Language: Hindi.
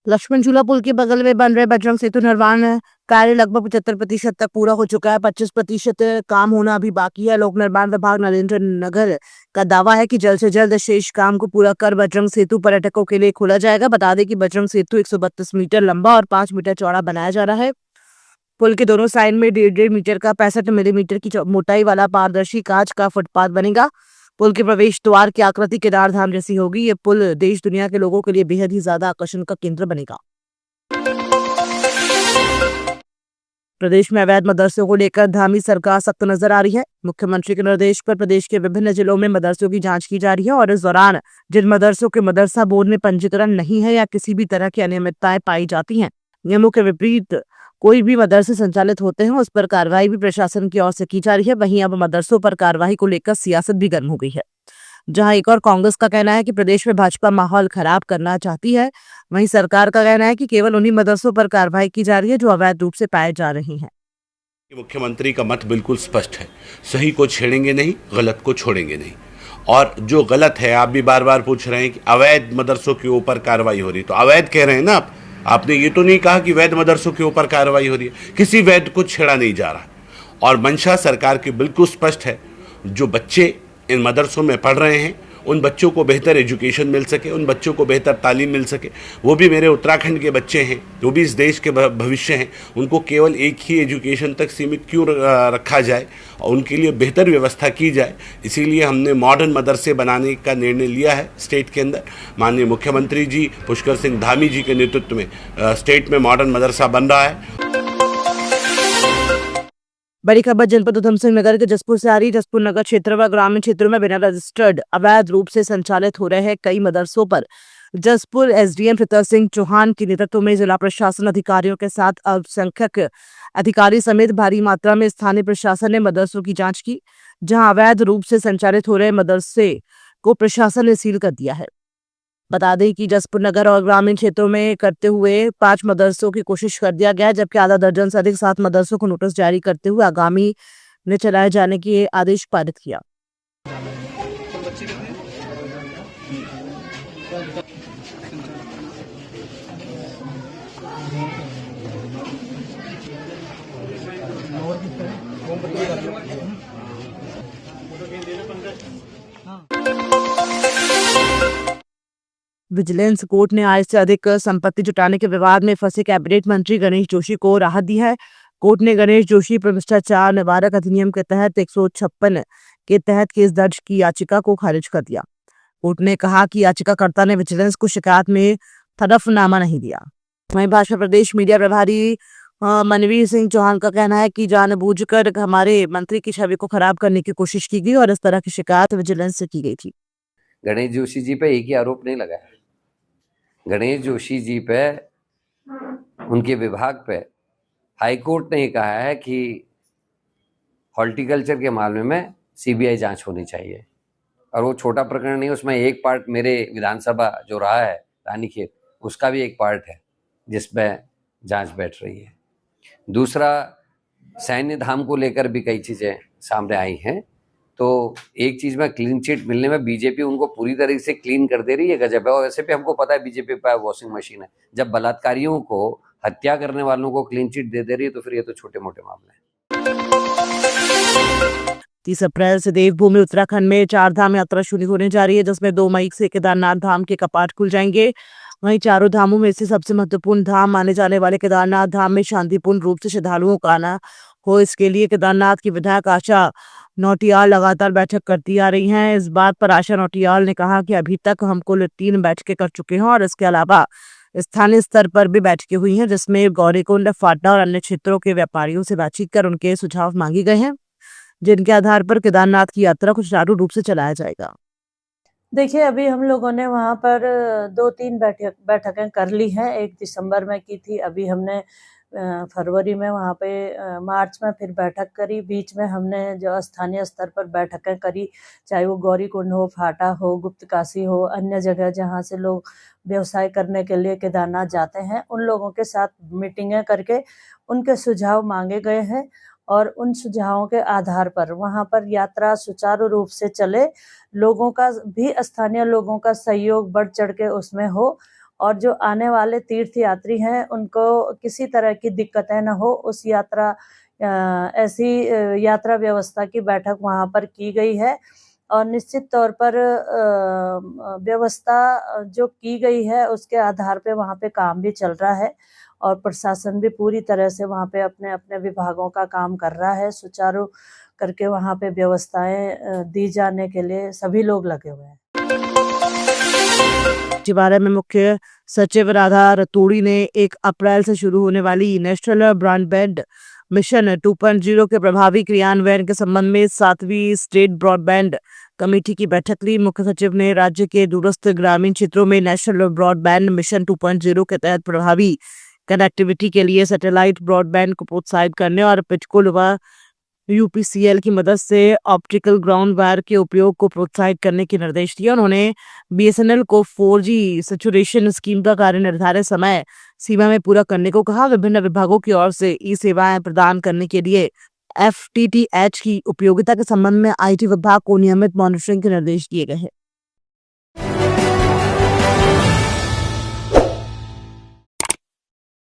लक्ष्मण झूला पुल के बगल में बन रहे बजरंग सेतु निर्माण कार्य लगभग 75% तक पूरा हो चुका है। 25% काम होना अभी बाकी है। लोक निर्माण विभाग नरेंद्र नगर का दावा है कि जल्द से जल्द शेष काम को पूरा कर बजरंग सेतु पर्यटकों के लिए खोला जाएगा। बता दें कि बजरंग सेतु 132 मीटर लंबा और 5 मीटर चौड़ा बनाया जा रहा है। पुल के दोनों साइड में 1.5 मीटर का 65 मिलीमीटर की मोटाई वाला पारदर्शी कांच का फुटपाथ बनेगा। पुल के प्रवेश द्वार की आकृति केदार धाम जैसी होगी। ये पुल देश दुनिया के लोगों के लिए बेहद ही ज्यादा आकर्षण का केंद्र बनेगा। प्रदेश में अवैध मदरसों को लेकर धामी सरकार सख्त नजर आ रही है। मुख्यमंत्री के निर्देश पर प्रदेश के विभिन्न जिलों में मदरसों की जांच की जा रही है और इस दौरान जिन मदरसों के मदरसा बोर्ड में पंजीकरण नहीं है या किसी भी तरह की अनियमितताएं पाई जाती हैं, नियमों के विपरीत कोई भी मदरसे संचालित होते हैं, उस पर कार्रवाई भी प्रशासन की ओर से की जा रही है। वहीं अब मदरसों पर कार्रवाई को लेकर सियासत भी गर्म हो गई है। जहां एक और कांग्रेस का कहना है कि प्रदेश में भाजपा माहौल खराब करना चाहती है, वहीं सरकार का कहना है कि केवल उन्हीं मदरसों पर कार्रवाई की जा रही है जो अवैध रूप से पाए जा रही हैं। मुख्यमंत्री का मत बिल्कुल स्पष्ट है, सही को छेड़ेंगे नहीं, गलत को छोड़ेंगे नहीं। और जो गलत है, आप भी बार बार पूछ रहे हैं कि अवैध मदरसों के ऊपर कार्रवाई हो रही, तो अवैध कह रहे हैं ना आप। आपने ये तो नहीं कहा कि वैध मदरसों के ऊपर कार्रवाई हो रही है। किसी वैध को छेड़ा नहीं जा रहा। और मंशा सरकार की बिल्कुल स्पष्ट है, जो बच्चे इन मदरसों में पढ़ रहे हैं उन बच्चों को बेहतर एजुकेशन मिल सके, उन बच्चों को बेहतर तालीम मिल सके। वो भी मेरे उत्तराखंड के बच्चे हैं, वो भी इस देश के भविष्य हैं। उनको केवल एक ही एजुकेशन तक सीमित क्यों रखा जाए, और उनके लिए बेहतर व्यवस्था की जाए। इसीलिए हमने मॉडर्न मदरसे बनाने का निर्णय लिया है स्टेट के अंदर। माननीय मुख्यमंत्री जी पुष्कर सिंह धामी जी के नेतृत्व में स्टेट में मॉडर्न मदरसा बन रहा है। बड़ी खबर जनपद उधम सिंह नगर के जसपुर से आ रही। जसपुर नगर क्षेत्र व ग्रामीण क्षेत्रों में बिना रजिस्टर्ड अवैध रूप से संचालित हो रहे हैं कई मदरसों पर जसपुर एसडीएम प्रताप सिंह चौहान के नेतृत्व में जिला प्रशासन अधिकारियों के साथ अल्पसंख्यक अधिकारी समेत भारी मात्रा में स्थानीय प्रशासन ने मदरसों की जांच की। जहां अवैध रूप से संचालित हो रहे मदरसे को प्रशासन ने सील कर दिया है। बता दें कि जसपुर नगर और ग्रामीण क्षेत्रों में करते हुए 5 मदरसों की कोशिश कर दिया गया है, जबकि आधा दर्जन से अधिक 7 मदरसों को नोटिस जारी करते हुए आगामी में चलाए जाने के आदेश पारित किया। विजिलेंस कोर्ट ने आय से अधिक संपत्ति जुटाने के विवाद में फंसे कैबिनेट मंत्री गणेश जोशी को राहत दी है। कोर्ट ने गणेश जोशी पर भ्रष्टाचार निवारक अधिनियम के तहत 156 के तहत केस दर्ज की याचिका को खारिज कर दिया। कोर्ट ने कहा कि याचिकाकर्ता ने विजिलेंस को शिकायत में हलफनामा नहीं दिया। वहीं भाजपा प्रदेश मीडिया प्रभारी मनवीर सिंह चौहान का कहना है कि जानबूझकर हमारे मंत्री की छवि को खराब करने की कोशिश की गई और इस तरह की शिकायत विजिलेंस से की गई थी। गणेश जोशी जी पे एक ही आरोप नहीं लगा है। गणेश जोशी जी पे, उनके विभाग पे हाईकोर्ट ने कहा है कि हॉर्टिकल्चर के मामले में सीबीआई जांच होनी चाहिए। और वो छोटा प्रकरण नहीं, उसमें एक पार्ट मेरे विधानसभा जो रहा है रानीखेत, उसका भी एक पार्ट है जिसमें जांच बैठ रही है। दूसरा, सैन्य धाम को लेकर भी कई चीज़ें सामने आई हैं। तो एक चीज़ में क्लीन चिट मिलने में बीजेपी उनको पूरी तरीके से क्लीन कर दे रही है, गजब है। और वैसे भी हमको पता है बीजेपी पर वॉशिंग मशीन है। जब बलात्कारियों को, हत्या करने वालों को क्लीन चिट दे रही है, तो फिर ये तो छोटे मोटे मामले हैं। 30 अप्रैल से देवभूमि उत्तराखंड में 4 धाम यात्रा शुरू होने जा रही है, जिसमें 2 मई से केदारनाथ धाम के कपाट खुल जाएंगे। वहीं चारों धामों में से सबसे महत्वपूर्ण धाम माने जाने वाले केदारनाथ धाम में शांतिपूर्ण रूप से श्रद्धालुओं का आना हो, इसके लिए केदारनाथ की विधायक आशा नौटियाल लगातार बैठक करती आ रही हैं। इस बात पर आशा नौटियाल ने कहा कि अभी तक हम कुल 3 बैठकें कर चुके हैं और इसके अलावा स्थानीय स्तर पर भी बैठकें हुई हैं, जिसमें गौरीकुंड, फाटा और अन्य क्षेत्रों के व्यापारियों से बातचीत कर उनके सुझाव मांगे गए हैं, जिनके आधार पर केदारनाथ की यात्रा को सुचारू रूप से चलाया जाएगा। देखिए, अभी हम लोगों ने वहाँ पर 2-3 बैठकें कर ली हैं। 1 दिसंबर में की थी, अभी हमने फरवरी में वहाँ पे मार्च में फिर बैठक करी। बीच में हमने जो स्थानीय स्तर पर बैठकें करी, चाहे वो गौरीकुंड हो, फाटा हो, गुप्तकाशी हो, अन्य जगह जहाँ से लोग व्यवसाय करने के लिए केदारनाथ जाते हैं, उन लोगों के साथ मीटिंगें करके उनके सुझाव मांगे गए हैं और उन सुझावों के आधार पर वहाँ पर यात्रा सुचारू रूप से चले, लोगों का भी, स्थानीय लोगों का सहयोग बढ़ चढ़ के उसमें हो और जो आने वाले तीर्थ यात्री हैं उनको किसी तरह की दिक्कतें न हो, उस ऐसी यात्रा व्यवस्था की बैठक वहाँ पर की गई है। और निश्चित तौर पर व्यवस्था जो की गई है उसके आधार पे वहाँ पे काम भी चल रहा है और प्रशासन भी पूरी तरह से वहाँ पे अपने अपने विभागों का काम कर रहा है। सुचारू करके वहाँ पे व्यवस्थाएं दी जाने के लिए सभी लोग लगे हुए हैं। के बारे में मुख्य सचिव राधा रतूड़ी ने 1 अप्रैल से शुरू होने वाली नेशनल ब्रॉडबैंड मिशन 2.0 के प्रभावी क्रियान्वयन के संबंध में 7वीं स्टेट ब्रॉडबैंड कमेटी की बैठक ली। मुख्य सचिव ने राज्य के दूरस्थ ग्रामीण क्षेत्रों में नेशनल ब्रॉडबैंड मिशन 2.0 के तहत प्रभावी कनेक्टिविटी के लिए सैटेलाइट ब्रॉडबैंड को प्रोत्साहित करने और पिटकुल व यूपीसीएल की मदद से ऑप्टिकल ग्राउंड वायर के उपयोग को प्रोत्साहित करने के निर्देश दिए। उन्होंने बीएसएनएल को 4G सैचुरेशन स्कीम का कार्य निर्धारित समय सीमा में पूरा करने को कहा। विभिन्न विभागों की ओर से ई सेवाएं प्रदान करने के लिए FTTH की उपयोगिता के संबंध में IT विभाग को नियमित मॉनिटरिंग के निर्देश दिए गए हैं।